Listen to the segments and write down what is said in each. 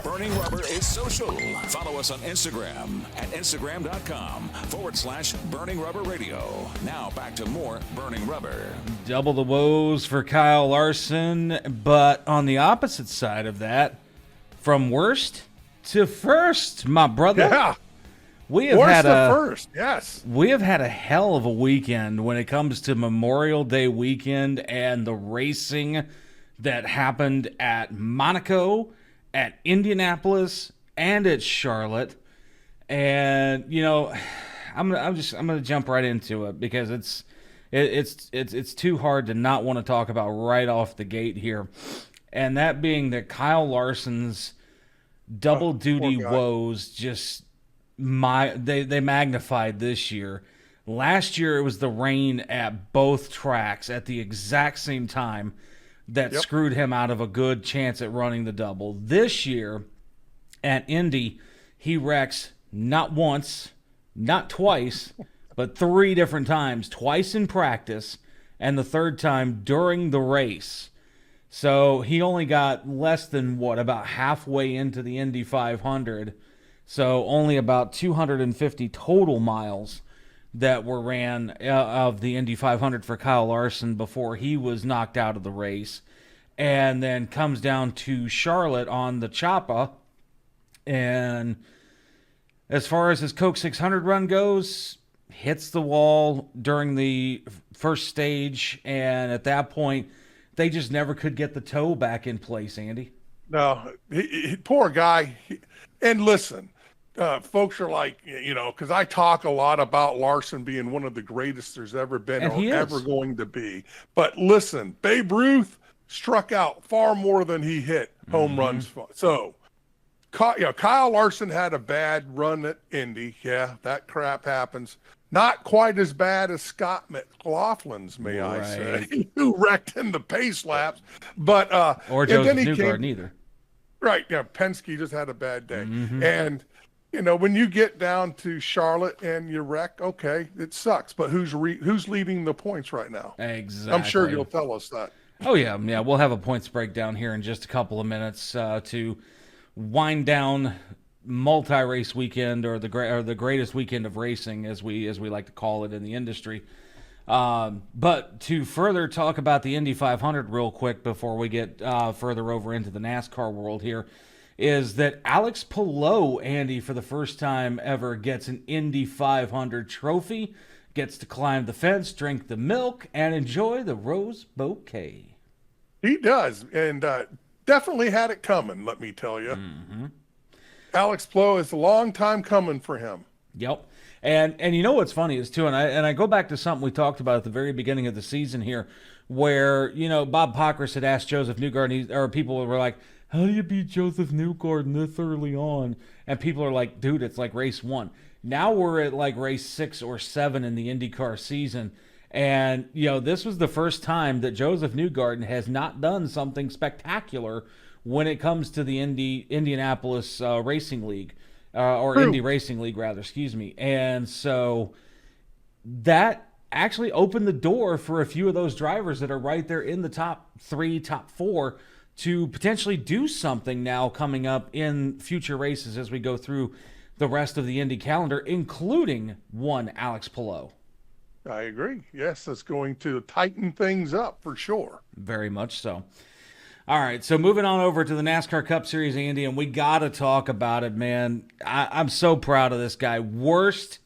Burning Rubber is social. Follow us on Instagram at instagram.com/Burning Rubber Radio. Now back to more Burning Rubber. Double the woes for Kyle Larson, but on the opposite side of that, from worst to first, my brother. Yeah. We have Worst to first, yes. We have had a hell of a weekend when it comes to Memorial Day weekend and the racing that happened at Monaco, at Indianapolis, and at Charlotte. And I'm gonna jump right into it because it's too hard to not want to talk about right off the gate here. And that being that Kyle Larson's double duty woes just they magnified this year. Last year it was the rain at both tracks at the exact same time that screwed him out of a good chance at running the double. This year at Indy, he wrecks not once, not twice, but 3 different times, twice in practice and the third time during the race. So he only got less than about halfway into the Indy 500. So only about 250 total miles that were ran of the Indy 500 for Kyle Larson before he was knocked out of the race. And then comes down to Charlotte on the Choppa. And as far as his Coke 600 run goes, hits the wall during the first stage. And at that point, they just never could get the toe back in place, Andy. No, poor guy. And listen, folks are like, because I talk a lot about Larson being one of the greatest there's ever been or ever going to be. But listen, Babe Ruth struck out far more than he hit home runs. So, Kyle Larson had a bad run at Indy. Yeah, that crap happens. Not quite as bad as Scott McLaughlin's, may I say, who wrecked in the pace laps. But or Joseph Newgarden either. Right, yeah, Penske just had a bad day. And when you get down to Charlotte and you wreck, okay, it sucks. But who's leading the points right now? Exactly. I'm sure you'll tell us that. Oh, yeah. We'll have a points breakdown here in just a couple of minutes to wind down multi-race weekend or the greatest weekend of racing, as we like to call it in the industry. But to further talk about the Indy 500 real quick before we get further over into the NASCAR world here, is that Alex Palou, Andy, for the first time ever, gets an Indy 500 trophy, gets to climb the fence, drink the milk, and enjoy the rose bouquet. He does, and definitely had it coming, let me tell you. Alex Palou is a long time coming for him. Yep. And you know what's funny is, too, and I go back to something we talked about at the very beginning of the season here, where, Bob Pockrass had asked Joseph Newgarden, or people were like, how do you beat Joseph Newgarden this early on? And people are like, dude, it's like race 1. Now we're at like race 6 or 7 in the IndyCar season. And, this was the first time that Joseph Newgarden has not done something spectacular when it comes to the Indianapolis Racing League, or Indy Racing League, rather, excuse me. And so that actually opened the door for a few of those drivers that are right there in the top 3, top 4, to potentially do something now coming up in future races as we go through the rest of the Indy calendar, including one Alex Palou. I agree. Yes, it's going to tighten things up for sure. Very much so. All right, so moving on over to the NASCAR Cup Series, Andy, and we got to talk about it, man. I'm so proud of this guy. Worst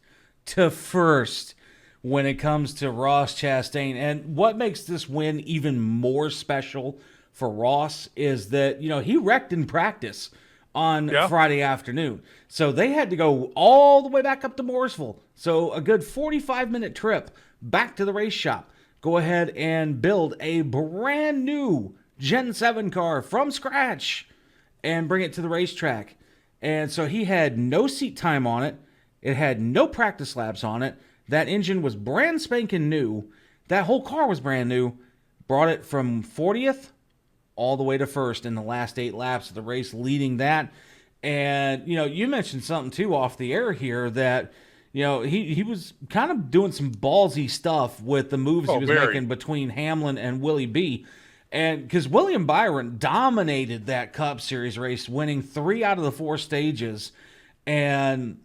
to first when it comes to Ross Chastain. And what makes this win even more special for Ross is that, he wrecked in practice on Friday afternoon. So they had to go all the way back up to Mooresville. So a good 45-minute trip back to the race shop. Go ahead and build a brand new Gen 7 car from scratch and bring it to the racetrack. And so he had no seat time on it. It had no practice laps on it. That engine was brand spanking new. That whole car was brand new. Brought it from 40th all the way to first in the last 8 laps of the race, leading that. And, you mentioned something, too, off the air here that, he was kind of doing some ballsy stuff with the moves he was making between Hamlin and Willie B. And because William Byron dominated that Cup Series race, winning 3 out of the 4 stages. And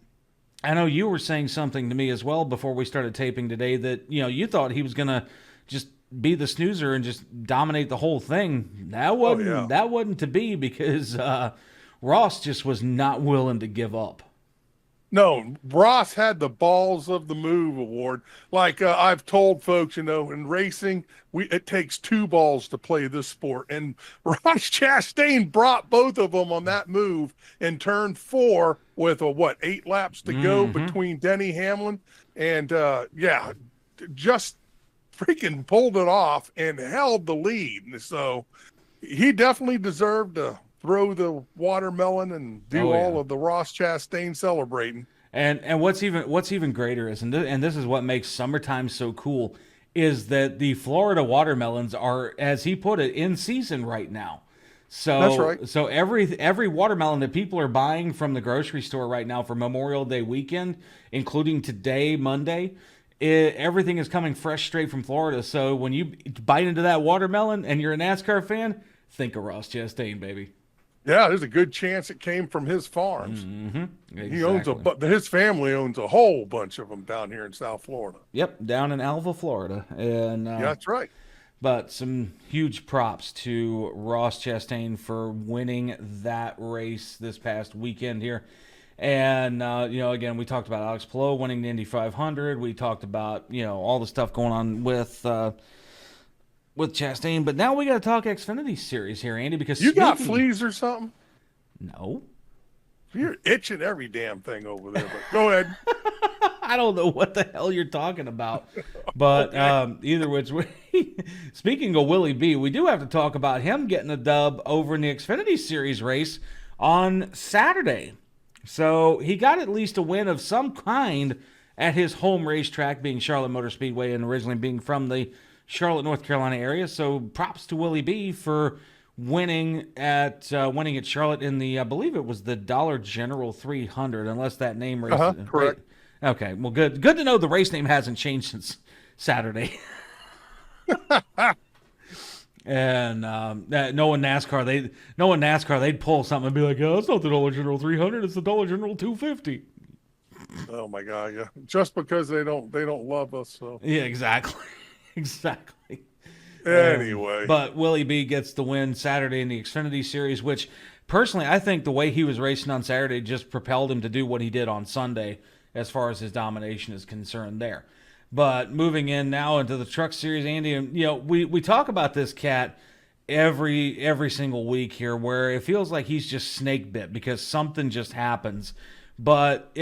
I know you were saying something to me as well before we started taping today that, you thought he was going to just be the snoozer and just dominate the whole thing. That wasn't to be, because Ross just was not willing to give up. No, Ross had the balls of the move award. Like I've told folks, in racing, it takes 2 balls to play this sport. And Ross Chastain brought both of them on that move in turn 4 with 8 laps to go between Denny Hamlin. And just freaking pulled it off and held the lead. And so he definitely deserved to throw the watermelon and do all of the Ross Chastain celebrating. And what's even greater is, and this is what makes summertime so cool, is that the Florida watermelons are, as he put it, in season right now. So that's right. So every watermelon that people are buying from the grocery store right now for Memorial Day weekend, including today, Monday, everything is coming fresh straight from Florida. So when you bite into that watermelon and you're a NASCAR fan, think of Ross Chastain, baby. Yeah, there's a good chance it came from his farms. Exactly. He owns his family owns a whole bunch of them down here in South Florida. Yep, down in Alva, Florida. And that's right. But some huge props to Ross Chastain for winning that race this past weekend here. And, again, we talked about Alex Palou winning the Indy 500. We talked about, all the stuff going on with Chastain. But now we got to talk Xfinity Series here, Andy, because you got fleas or something? No. You're itching every damn thing over there, but go ahead. I don't know what the hell you're talking about. But either which way, speaking of Willie B, we do have to talk about him getting a dub over in the Xfinity Series race on Saturday. So he got at least a win of some kind at his home racetrack, being Charlotte Motor Speedway, and originally being from the Charlotte, North Carolina area. So props to Willie B for winning at Charlotte in the, I believe it was the Dollar General 300, unless that name race. Correct. Okay, well, good to know the race name hasn't changed since Saturday. And knowing NASCAR, they'd pull something and be like, "Oh, it's not the Dollar General 300; it's the Dollar General 250." Oh my God! Yeah, just because they don't love us. So yeah, exactly. Anyway, but Willie B gets the win Saturday in the Xfinity Series, which personally I think the way he was racing on Saturday just propelled him to do what he did on Sunday as far as his domination is concerned there. But moving in now into the Truck Series, Andy, and we talk about this cat every single week here, where it feels like he's just snake bit because something just happens. But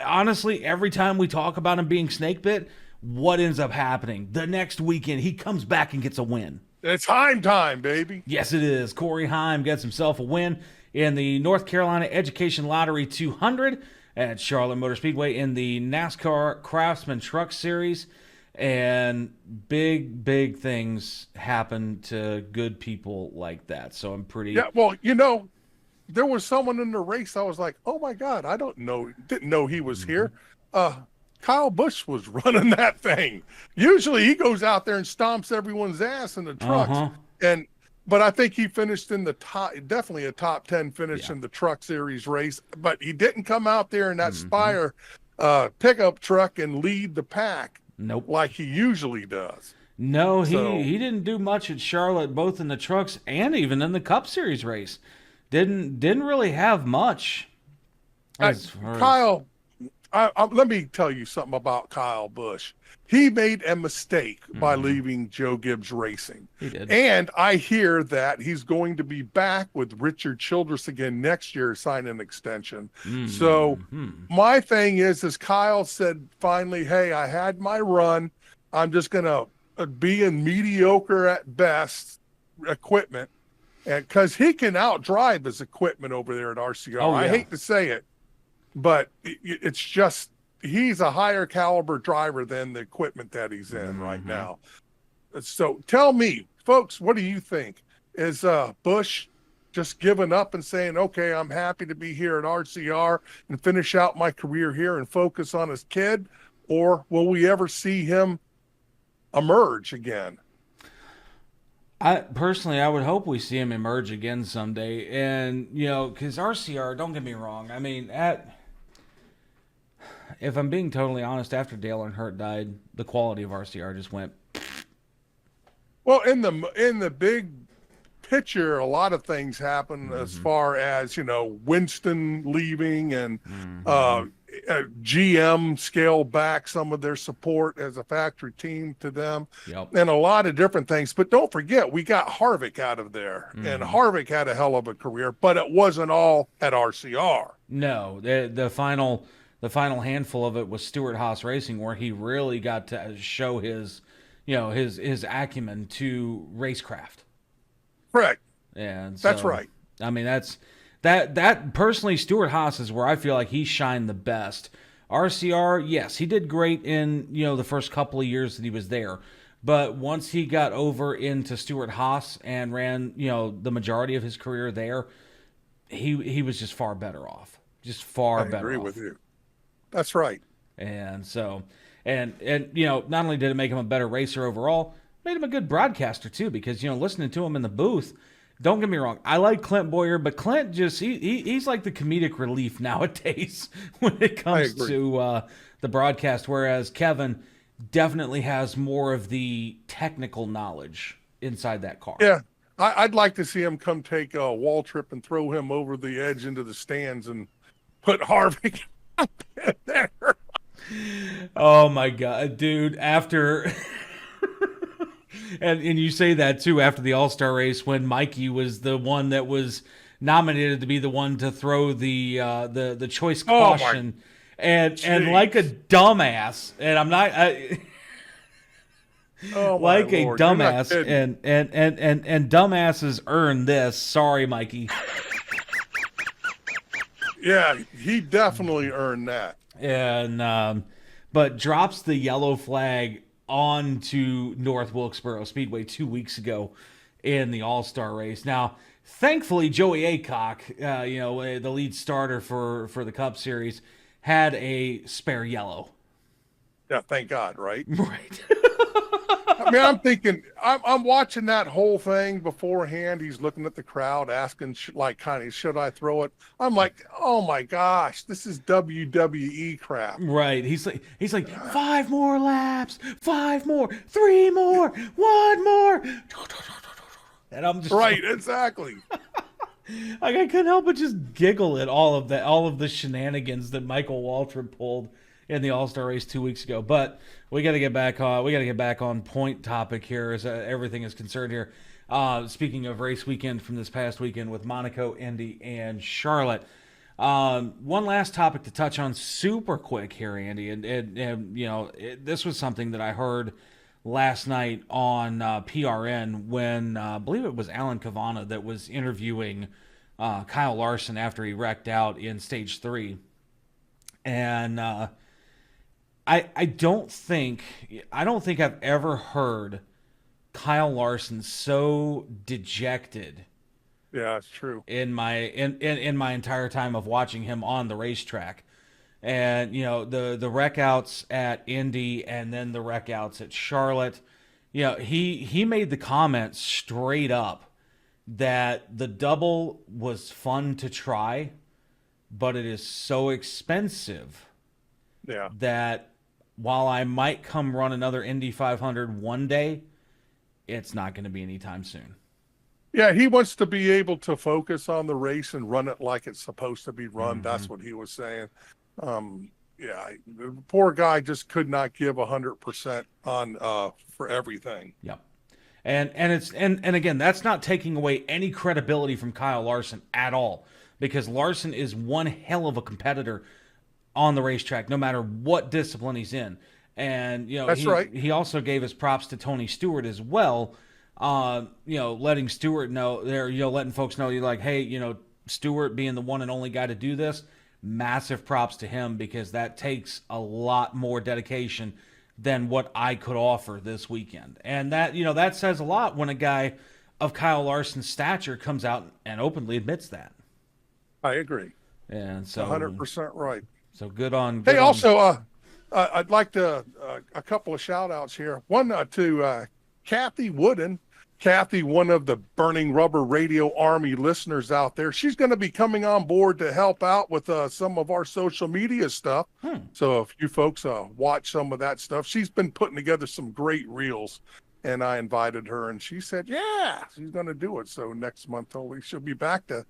honestly, every time we talk about him being snake bit, what ends up happening? The next weekend, he comes back and gets a win. It's Heim time, baby. Yes, it is. Corey Heim gets himself a win in the North Carolina Education Lottery 200 at Charlotte Motor Speedway in the NASCAR Craftsman Truck Series. And big things happen to good people like that. So I'm pretty... Yeah, well, there was someone in the race I was like, oh my God, didn't know he was here. Kyle Busch was running that thing. Usually he goes out there and stomps everyone's ass in the trucks. But I think he finished in the top, definitely a top 10 finish in the Truck Series race. But he didn't come out there in that Spire pickup truck and lead the pack like he usually does. No, he didn't do much at Charlotte, both in the trucks and even in the Cup Series race. Didn't really have much. Kyle, let me tell you something about Kyle Busch. He made a mistake by leaving Joe Gibbs Racing. He did. And I hear that he's going to be back with Richard Childress again next year, sign an extension. So my thing is Kyle said finally, hey, I had my run. I'm just going to be in mediocre at best equipment. And because he can outdrive his equipment over there at RCR. Oh, yeah. I hate to say it, but it's just, he's a higher caliber driver than the equipment that he's in right now. So tell me, folks, what do you think? Is Busch just giving up and saying, okay, I'm happy to be here at RCR and finish out my career here and focus on his kid? Or will we ever see him emerge again? I would hope we see him emerge again someday. And, because RCR, don't get me wrong. I mean, if I'm being totally honest, after Dale Earnhardt died, the quality of RCR just went. Well, in the big picture, a lot of things happen as far as, Winston leaving and GM scaled back some of their support as a factory team to them, and a lot of different things. But don't forget, we got Harvick out of there, and Harvick had a hell of a career, but it wasn't all at RCR. No, the final handful of it was Stewart-Haas Racing, where he really got to show his acumen to racecraft. Correct. And that's right. I mean, that personally, Stewart-Haas is where I feel like he shined the best. RCR, yes, he did great in, the first couple of years that he was there. But once he got over into Stewart-Haas and ran, the majority of his career there, he was just far better off. Just far better off. I agree with you. That's right. And so, and not only did it make him a better racer overall, made him a good broadcaster too, because, listening to him in the booth, don't get me wrong, I like Clint Boyer, but Clint just, he's like the comedic relief nowadays when it comes to the broadcast, whereas Kevin definitely has more of the technical knowledge inside that car. Yeah. I'd like to see him come take a Waltrip and throw him over the edge into the stands and put Harvick up in there. Oh my God, dude, after... And you say that too after the All-Star race when Mikey was the one that was nominated to be the one to throw the choice caution, and like a dumbass, and I'm not like a dumbass, and dumbasses earn this. Sorry, Mikey. Yeah, he definitely earned that. And but drops the yellow flag on to North Wilkesboro Speedway 2 weeks ago in the All-Star race. Now, thankfully, Joey Aycock, the lead starter for the Cup Series, had a spare yellow. Yeah, thank God, right? Right. I mean, I'm thinking, I'm watching that whole thing beforehand. He's looking at the crowd, asking, should I throw it? I'm like, oh my gosh, this is WWE crap. Right. He's like 5 more laps, 5 more, 3 more, 1 more. And I'm just right, exactly. Like, I couldn't help but just giggle at all of the shenanigans that Michael Waltrip pulled in the All-Star race 2 weeks ago. But we got to get back on point topic here as everything is concerned here. Speaking of race weekend from this past weekend with Monaco, Indy, and Charlotte. One last topic to touch on super quick here, Andy. And this was something that I heard last night on PRN when I believe it was Alan Cavana that was interviewing Kyle Larson after he wrecked out in stage 3. And I don't think I've ever heard Kyle Larson so dejected. Yeah, it's true. In my entire time of watching him on the racetrack, and the wreck outs at Indy and then the wreck outs at Charlotte, he made the comment straight up that the double was fun to try, but it is so expensive. Yeah. That while I might come run another Indy 500 one day, it's not going to be anytime soon. Yeah, he wants to be able to focus on the race and run it like it's supposed to be run. That's what he was saying. The poor guy just could not give 100% on for everything. Yep. And again, that's not taking away any credibility from Kyle Larson at all, because Larson is one hell of a competitor on the racetrack, no matter what discipline he's in. And, that's right. He also gave his props to Tony Stewart as well. Letting Stewart know there, letting folks know, you're like, hey, Stewart being the one and only guy to do this, massive props to him, because that takes a lot more dedication than what I could offer this weekend. And that, that says a lot when a guy of Kyle Larson's stature comes out and openly admits that. I agree. And so 100% right. So good on. Hey, also, I'd like to a couple of shout outs here. One to Kathy Wooden. Kathy, one of the Burning Rubber Radio Army listeners out there, she's going to be coming on board to help out with some of our social media stuff. So if you folks watch some of that stuff, she's been putting together some great reels, and I invited her, and she said, yeah, she's going to do it. So next month, hopefully, she'll be back to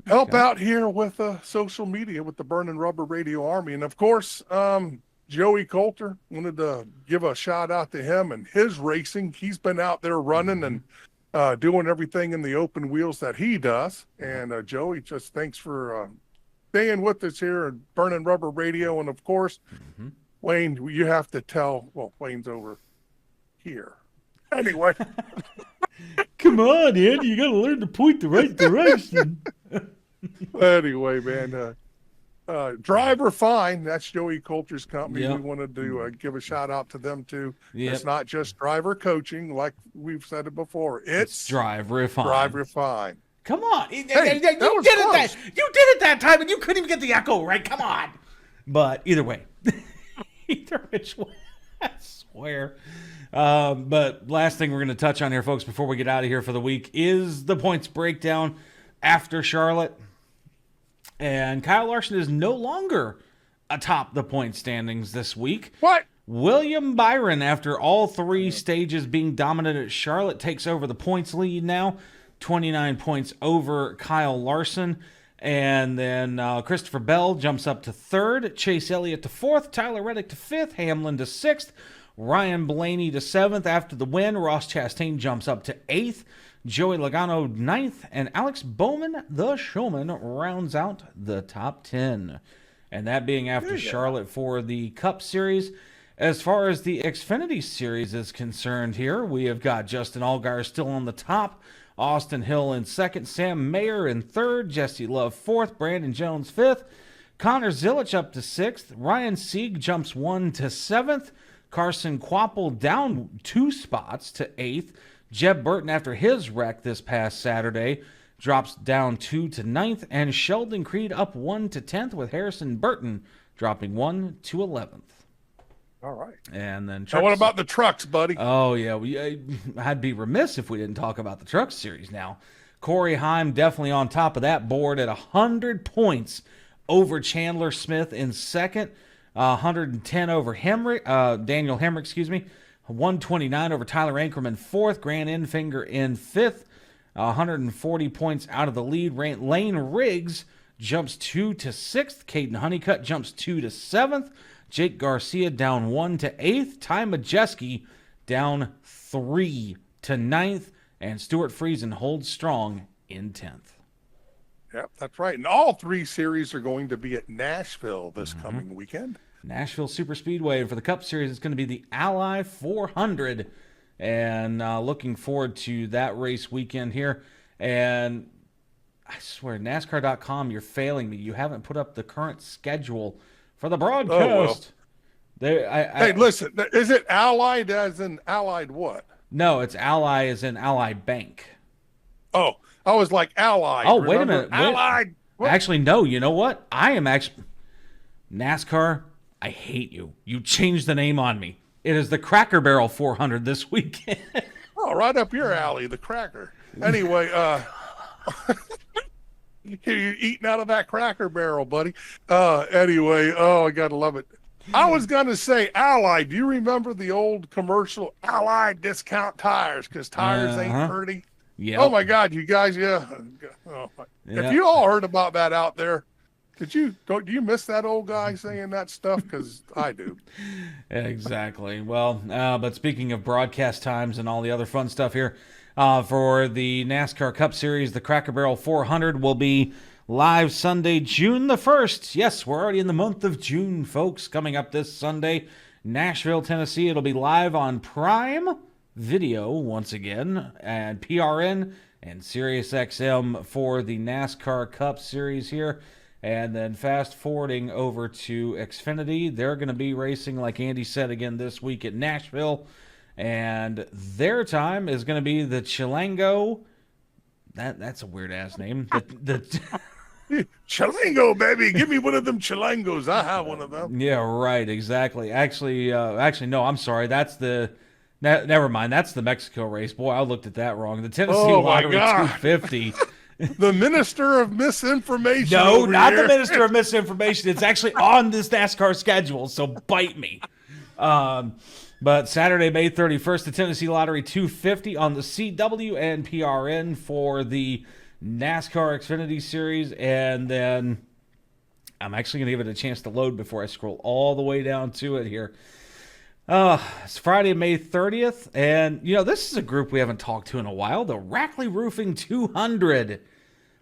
help out here with social media with the Burning Rubber Radio Army. And of course, Joey Coulter, wanted to give a shout out to him and his racing. He's been out there running and doing everything in the open wheels that he does. And Joey, just thanks for staying with us here at Burning Rubber Radio. And of course, Wayne, you have to tell, well, Wayne's over here. Anyway. Come on, Andy, you got to learn to point the right direction. Anyway, man, Driver Fine, that's Joey Coulter's company. Yep. We wanted to give a shout out to them too. Yep. It's not just driver coaching, like we've said it before. It's Driver Fine. Driver Fine. Come on. You did it that time, and you couldn't even get the echo right. Come on. But either way. Either which way. I swear. But last thing we're going to touch on here, folks, before we get out of here for the week is the points breakdown after Charlotte. And Kyle Larson is no longer atop the point standings this week. What? William Byron, after all three stages being dominant at Charlotte, takes over the points lead now. 29 points over Kyle Larson. And then Christopher Bell jumps up to third. Chase Elliott to fourth. Tyler Reddick to fifth. Hamlin to sixth. Ryan Blaney to seventh. After the win, Ross Chastain jumps up to eighth. Joey Logano ninth, and Alex Bowman, the showman, rounds out the top 10. And that being after Charlotte for the Cup Series. As far as the Xfinity Series is concerned here, we have got Justin Allgaier still on the top, Austin Hill in second, Sam Mayer in third, Jesse Love fourth, Brandon Jones fifth, Connor Zilic up to sixth, Ryan Sieg jumps 1 to seventh, Carson Kvapil down 2 spots to eighth, Jeb Burton, after his wreck this past Saturday, drops down 2 to 9th, and Sheldon Creed up 1 to 10th, with Harrison Burton dropping 1 to 11th. All right. And then what about the trucks, buddy? Oh, yeah. I'd be remiss if we didn't talk about the Truck Series now. Corey Heim definitely on top of that board at 100 points over Chandler Smith in second, 110 over Daniel Hemrick, 129 over Tyler Ankerman in fourth, Grant Enfinger in fifth, 140 points out of the lead. Lane Riggs jumps 2 to 6th, Caden Honeycutt jumps 2 to 7th, Jake Garcia down 1 to 8th, Ty Majeski down 3 to 9th, and Stuart Friesen holds strong in 10th. Yep, that's right. And all 3 series are going to be at Nashville this coming weekend. Nashville Superspeedway. And for the Cup Series, it's going to be the Ally 400. And looking forward to that race weekend here. And I swear, NASCAR.com, you're failing me. You haven't put up the current schedule for the broadcast. Hey, listen, is it Allied as in Allied what? No, it's Ally as in Ally Bank. Oh, I was like Allied. Oh, wait a minute. Allied. What? Actually, no, you know what? I am actually... NASCAR... I hate you. You changed the name on me. It is the Cracker Barrel 400 this weekend. Oh, right up your alley, the Cracker. Anyway, you're eating out of that Cracker Barrel, buddy. Anyway, I gotta love it. I was gonna say Allied. Do you remember the old commercial Allied discount tires? Because tires ain't pretty. Yeah. Oh my God, you guys, yeah. Oh, if you all heard about that out there, do you miss that old guy saying that stuff? Because I do. Exactly. Well, but speaking of broadcast times and all the other fun stuff here, for the NASCAR Cup Series, the Cracker Barrel 400 will be live Sunday, June the 1st. Yes, we're already in the month of June, folks. Coming up this Sunday, Nashville, Tennessee. It'll be live on Prime Video once again, and PRN and SiriusXM for the NASCAR Cup Series here. And then fast forwarding over to Xfinity, they're going to be racing, like Andy said, again this week at Nashville. And their time is going to be the Chilango. That's a weird-ass name. Chilango, baby. Give me one of them Chilangos. I have one of them. Yeah, right, exactly. Actually, no, I'm sorry. That's the Never mind. That's the Mexico race. Boy, I looked at that wrong. The Tennessee Lottery 250. The minister of misinformation. No, not here. the minister of misinformation. It's actually on this NASCAR schedule, so bite me. But Saturday, May 31st, the Tennessee Lottery 250 on the CW and PRN for the NASCAR Xfinity Series. And then I'm actually going to give it a chance to load before I scroll all the way down to it here. It's Friday, May 30th. And, this is a group we haven't talked to in a while. The Rackley Roofing 200.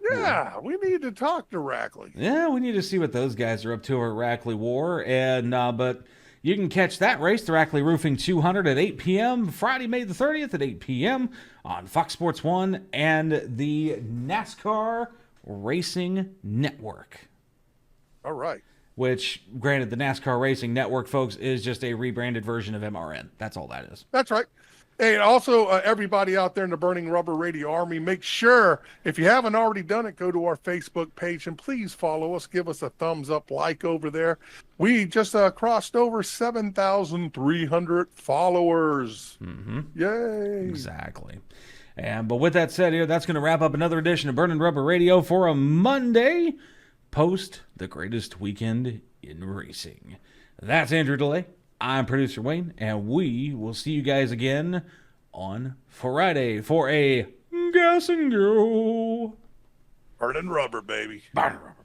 Yeah, we need to talk to Rackley. Yeah, we need to see what those guys are up to over at Rackley War. And, but you can catch that race, the Rackley Roofing 200 at 8 p.m. Friday, May the 30th at 8 p.m. on Fox Sports 1 and the NASCAR Racing Network. All right. Which, granted, the NASCAR Racing Network, folks, is just a rebranded version of MRN. That's all that is. That's right. And also, everybody out there in the Burning Rubber Radio Army, make sure, if you haven't already done it, go to our Facebook page and please follow us. Give us a thumbs up, like over there. We just crossed over 7,300 followers. Mm-hmm. Yay. Exactly. But with that said here, that's going to wrap up another edition of Burning Rubber Radio for a Monday post the greatest weekend in racing. That's Andrew DeLay. I'm producer Wayne, and we will see you guys again on Friday for a Gas and Go. Burning Rubber, baby. Burning Rubber.